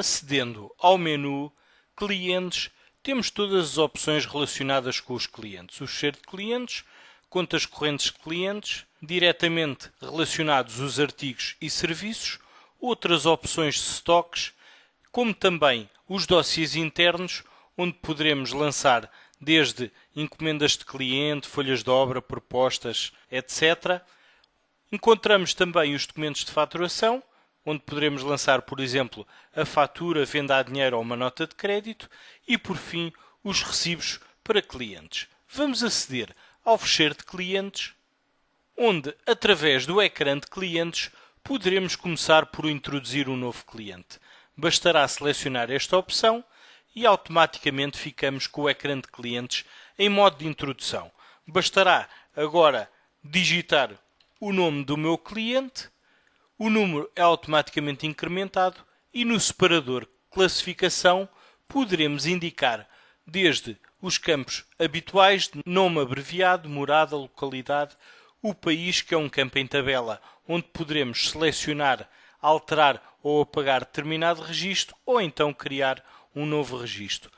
Acedendo ao menu Clientes, temos todas as opções relacionadas com os clientes. O fecheiro de clientes, contas correntes de clientes, diretamente relacionados os artigos e serviços, outras opções de stocks, como também os dossiês internos, onde poderemos lançar desde encomendas de cliente, folhas de obra, propostas, etc. Encontramos também os documentos de faturação, onde poderemos lançar, por exemplo, a fatura, venda a dinheiro ou uma nota de crédito e, por fim, os recibos para clientes. Vamos aceder ao fecheiro de clientes, onde, através do ecrã de clientes, poderemos começar por introduzir um novo cliente. Bastará selecionar esta opção e automaticamente ficamos com o ecrã de clientes em modo de introdução. Bastará agora digitar o nome do meu cliente, o número é automaticamente incrementado e no separador classificação poderemos indicar desde os campos habituais de nome abreviado, morada, localidade, o país, que é um campo em tabela, onde poderemos selecionar, alterar ou apagar determinado registro ou então criar um novo registro.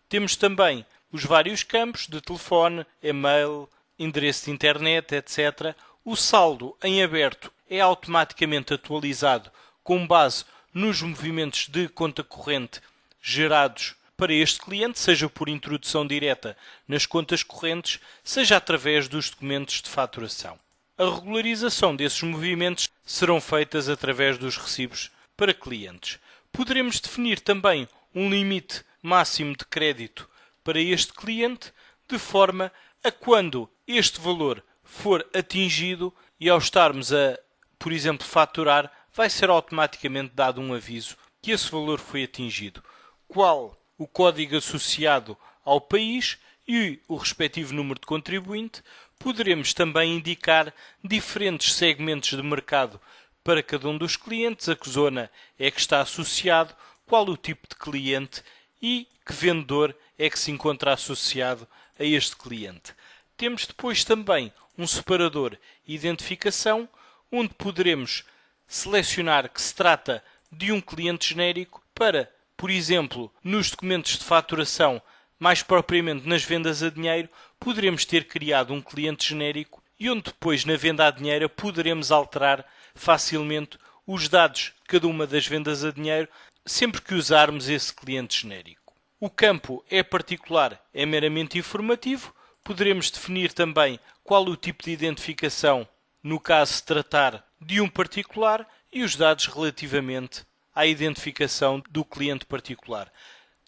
Temos também os vários campos de telefone, e-mail, endereço de internet, etc. O saldo em aberto é automaticamente atualizado com base nos movimentos de conta corrente gerados para este cliente, seja por introdução direta nas contas correntes, seja através dos documentos de faturação. A regularização desses movimentos serão feitas através dos recibos para clientes. Poderemos definir também um limite máximo de crédito para este cliente, de forma a quando este valor for atingido e ao estarmos a, por exemplo, faturar, vai ser automaticamente dado um aviso que esse valor foi atingido. Qual o código associado ao país e o respectivo número de contribuinte. Poderemos também indicar diferentes segmentos de mercado para cada um dos clientes, a que zona é que está associado, qual o tipo de cliente e que vendedor é que se encontra associado a este cliente. Temos depois também um separador identificação, onde poderemos selecionar que se trata de um cliente genérico para, por exemplo, nos documentos de faturação, mais propriamente nas vendas a dinheiro, poderemos ter criado um cliente genérico e onde depois na venda a dinheiro poderemos alterar facilmente os dados de cada uma das vendas a dinheiro sempre que usarmos esse cliente genérico. O campo é particular, é meramente informativo. Poderemos definir também qual o tipo de identificação, no caso se tratar de um particular, e os dados relativamente à identificação do cliente particular.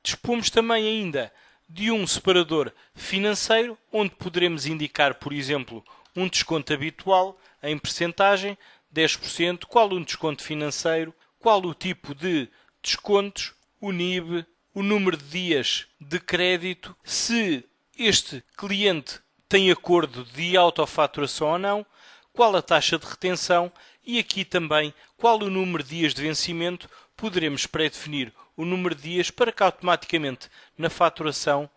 Dispomos também ainda de um separador financeiro, onde poderemos indicar, por exemplo, um desconto habitual em percentagem, 10%, qual um desconto financeiro, qual o tipo de descontos, o NIB, o número de dias de crédito, se este cliente tem acordo de autofaturação ou não, qual a taxa de retenção e aqui também qual o número de dias de vencimento. Poderemos pré-definir o número de dias para que automaticamente na faturação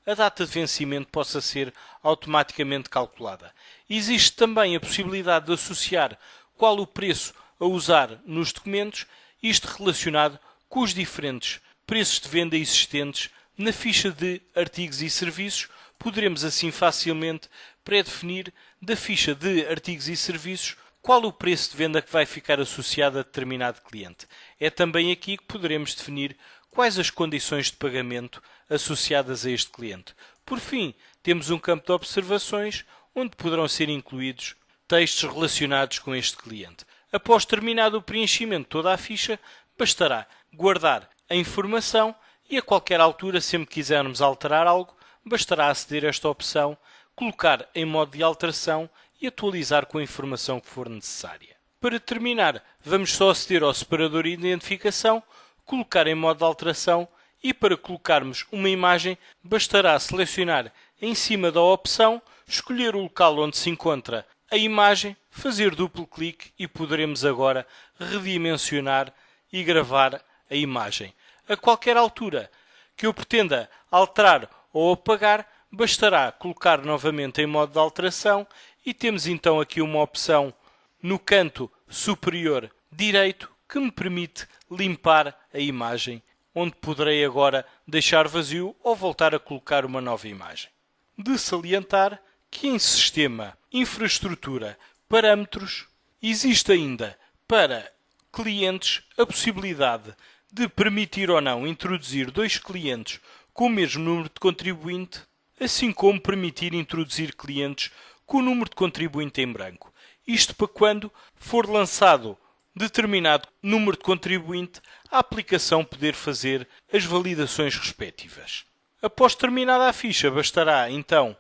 a data de vencimento possa ser automaticamente calculada. Existe também a possibilidade de associar qual o preço a usar nos documentos, isto relacionado com os diferentes preços de venda existentes na ficha de artigos e serviços. Poderemos assim facilmente pré-definir da ficha de artigos e serviços qual o preço de venda que vai ficar associado a determinado cliente. É também aqui que poderemos definir quais as condições de pagamento associadas a este cliente. Por fim, temos um campo de observações onde poderão ser incluídos textos relacionados com este cliente. Após terminado o preenchimento de toda a ficha, bastará guardar a informação e a qualquer altura, sempre que quisermos alterar algo, bastará aceder a esta opção, colocar em modo de alteração e atualizar com a informação que for necessária. Para terminar, vamos só aceder ao separador de identificação, colocar em modo de alteração e para colocarmos uma imagem, bastará selecionar em cima da opção, escolher o local onde se encontra a imagem, fazer duplo clique e poderemos agora redimensionar e gravar a imagem. A qualquer altura que eu pretenda alterar ou apagar, bastará colocar novamente em modo de alteração e temos então aqui uma opção no canto superior direito que me permite limpar a imagem onde poderei agora deixar vazio ou voltar a colocar uma nova imagem. De salientar que em Sistema, Infraestrutura, Parâmetros, existe ainda para clientes a possibilidade de permitir ou não introduzir dois clientes com o mesmo número de contribuinte, assim como permitir introduzir clientes com o número de contribuinte em branco. Isto para quando for lançado determinado número de contribuinte, a aplicação poder fazer as validações respectivas. Após terminada a ficha, bastará então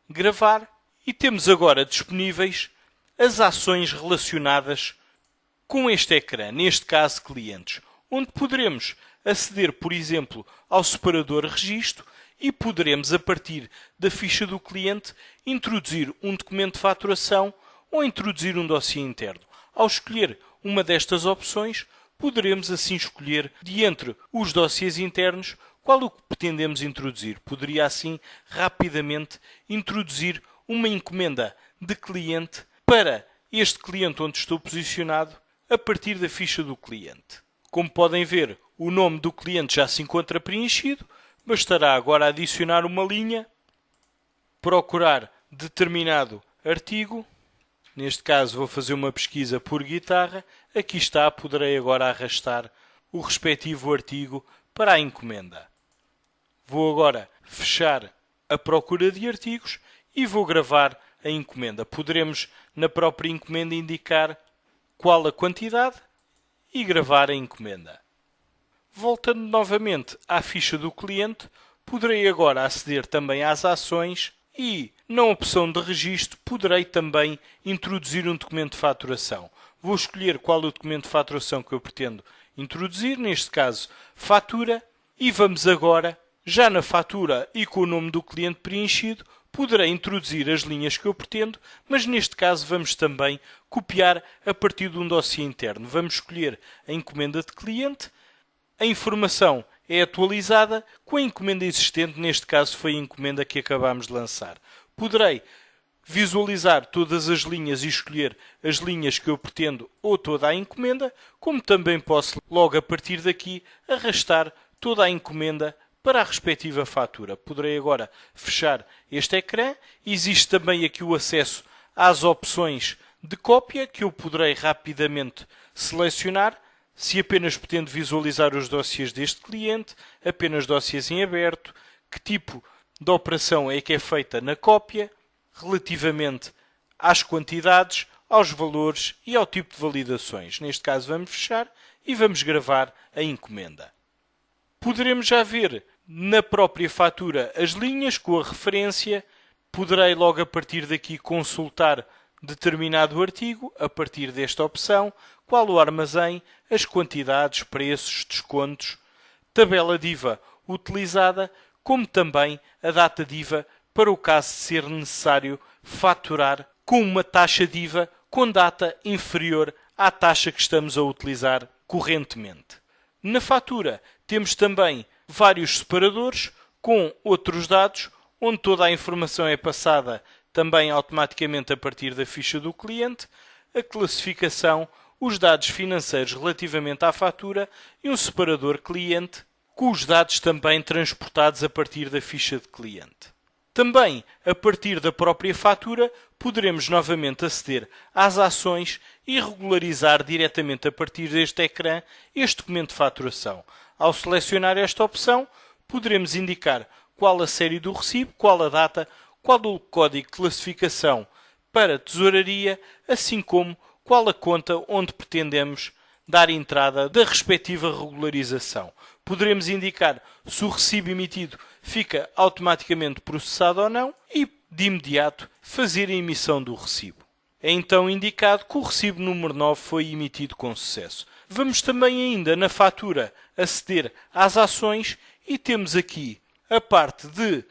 gravar e temos agora disponíveis as ações relacionadas com este ecrã, neste caso clientes, onde poderemos aceder, por exemplo, ao separador registro e poderemos, a partir da ficha do cliente, introduzir um documento de faturação ou introduzir um dossiê interno. Ao escolher uma destas opções, poderemos assim escolher, de entre os dossiês internos, qual o que pretendemos introduzir. Poderia assim rapidamente introduzir uma encomenda de cliente para este cliente onde estou posicionado a partir da ficha do cliente. Como podem ver, o nome do cliente já se encontra preenchido, bastará agora adicionar uma linha, procurar determinado artigo. Neste caso vou fazer uma pesquisa por guitarra. Aqui está, poderei agora arrastar o respectivo artigo para a encomenda. Vou agora fechar a procura de artigos e vou gravar a encomenda. Poderemos na própria encomenda indicar qual a quantidade e gravar a encomenda. Voltando novamente à ficha do cliente, poderei agora aceder também às ações e, na opção de registro, poderei também introduzir um documento de faturação. Vou escolher qual é o documento de faturação que eu pretendo introduzir, neste caso, fatura, e vamos agora, já na fatura e com o nome do cliente preenchido, poderei introduzir as linhas que eu pretendo, mas neste caso vamos também copiar a partir de um dossiê interno. Vamos escolher a encomenda de cliente, a informação é atualizada com a encomenda existente, neste caso foi a encomenda que acabámos de lançar. Poderei visualizar todas as linhas e escolher as linhas que eu pretendo ou toda a encomenda, como também posso logo a partir daqui arrastar toda a encomenda para a respectiva fatura. Poderei agora fechar este ecrã. Existe também aqui o acesso às opções de cópia que eu poderei rapidamente selecionar. Se apenas pretendo visualizar os dossiês deste cliente, apenas dossiês em aberto, que tipo de operação é que é feita na cópia, relativamente às quantidades, aos valores e ao tipo de validações. Neste caso vamos fechar e vamos gravar a encomenda. Poderemos já ver na própria fatura as linhas com a referência. Poderei logo a partir daqui consultar determinado artigo, a partir desta opção, qual o armazém, as quantidades, preços, descontos, tabela DIVA utilizada, como também a data DIVA para o caso de ser necessário faturar com uma taxa DIVA com data inferior à taxa que estamos a utilizar correntemente. Na fatura temos também vários separadores com outros dados, onde toda a informação é passada também automaticamente a partir da ficha do cliente, a classificação, os dados financeiros relativamente à fatura e um separador cliente, com os dados também transportados a partir da ficha de cliente. Também, a partir da própria fatura, poderemos novamente aceder às ações e regularizar diretamente a partir deste ecrã este documento de faturação. Ao selecionar esta opção, poderemos indicar qual a série do recibo, qual a data, qual o código de classificação para tesouraria, assim como qual a conta onde pretendemos dar entrada da respectiva regularização. Poderemos indicar se o recibo emitido fica automaticamente processado ou não e, de imediato, fazer a emissão do recibo. É então indicado que o recibo número 9 foi emitido com sucesso. Vamos também ainda na fatura aceder às ações e temos aqui a parte de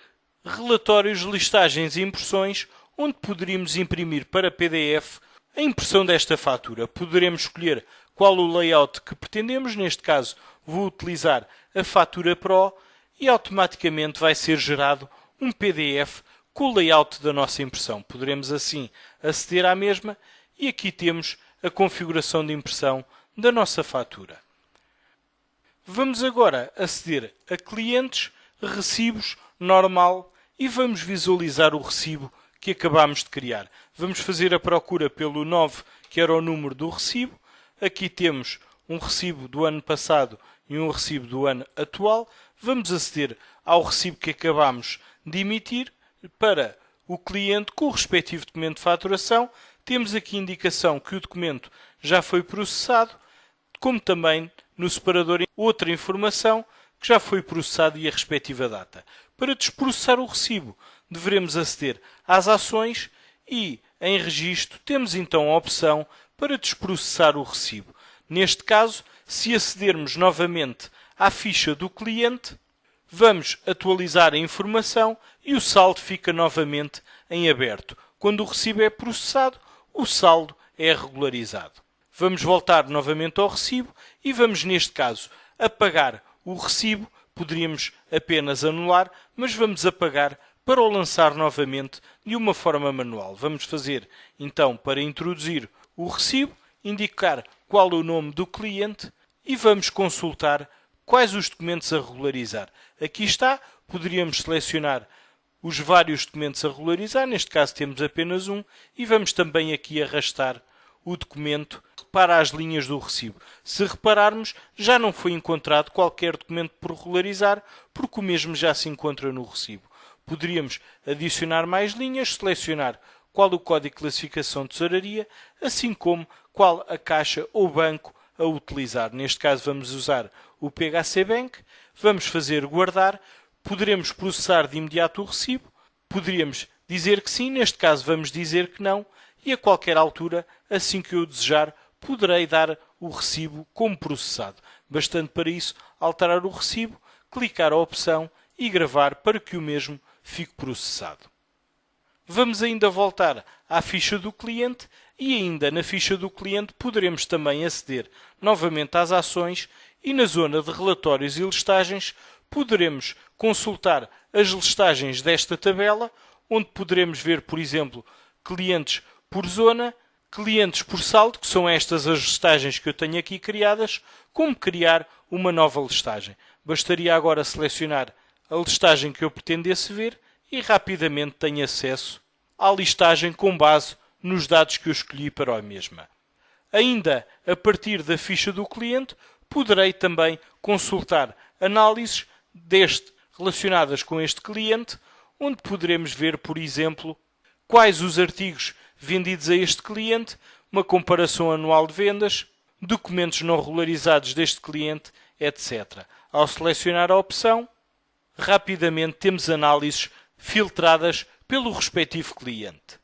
relatórios, listagens e impressões, onde poderíamos imprimir para PDF a impressão desta fatura. Poderemos escolher qual o layout que pretendemos. Neste caso vou utilizar a Fatura Pro e automaticamente vai ser gerado um PDF com o layout da nossa impressão. Poderemos assim aceder à mesma e aqui temos a configuração de impressão da nossa fatura. Vamos agora aceder a clientes, recibos, normal e vamos visualizar o recibo que acabamos de criar. Vamos fazer a procura pelo 9, que era o número do recibo. Aqui temos um recibo do ano passado e um recibo do ano atual. Vamos aceder ao recibo que acabamos de emitir para o cliente com o respectivo documento de faturação. Temos aqui indicação que o documento já foi processado, como também no separador outra informação que já foi processado e a respectiva data. Para desprocessar o recibo, deveremos aceder às ações e em registro temos então a opção para desprocessar o recibo. Neste caso, se acedermos novamente à ficha do cliente, vamos atualizar a informação e o saldo fica novamente em aberto. Quando o recibo é processado, o saldo é regularizado. Vamos voltar novamente ao recibo e vamos, neste caso, apagar o recibo. Poderíamos apenas anular, mas vamos apagar para o lançar novamente de uma forma manual. Vamos fazer, então, para introduzir o recibo, indicar qual é o nome do cliente e vamos consultar quais os documentos a regularizar. Aqui está, poderíamos selecionar os vários documentos a regularizar, neste caso temos apenas um, e vamos também aqui arrastar o documento para as linhas do recibo. Se repararmos, já não foi encontrado qualquer documento por regularizar, porque o mesmo já se encontra no recibo. Poderíamos adicionar mais linhas, selecionar qual o código de classificação de tesouraria, assim como qual a caixa ou banco a utilizar. Neste caso vamos usar o PHC Bank, vamos fazer guardar, poderemos processar de imediato o recibo, poderíamos dizer que sim, neste caso vamos dizer que não, e a qualquer altura, assim que eu desejar, poderei dar o recibo como processado. Bastante para isso alterar o recibo, clicar a opção e gravar para que o mesmo fique processado. Vamos ainda voltar à ficha do cliente e ainda na ficha do cliente poderemos também aceder novamente às ações e na zona de relatórios e listagens poderemos consultar as listagens desta tabela, onde poderemos ver, por exemplo, clientes por zona, clientes por saldo, que são estas as listagens que eu tenho aqui criadas, como criar uma nova listagem. Bastaria agora selecionar a listagem que eu pretendesse ver e rapidamente tenho acesso à listagem com base nos dados que eu escolhi para a mesma. Ainda a partir da ficha do cliente, poderei também consultar análises relacionadas com este cliente, onde poderemos ver, por exemplo, quais os artigos vendidos a este cliente, uma comparação anual de vendas, documentos não regularizados deste cliente, etc. Ao selecionar a opção, rapidamente temos análises filtradas pelo respectivo cliente.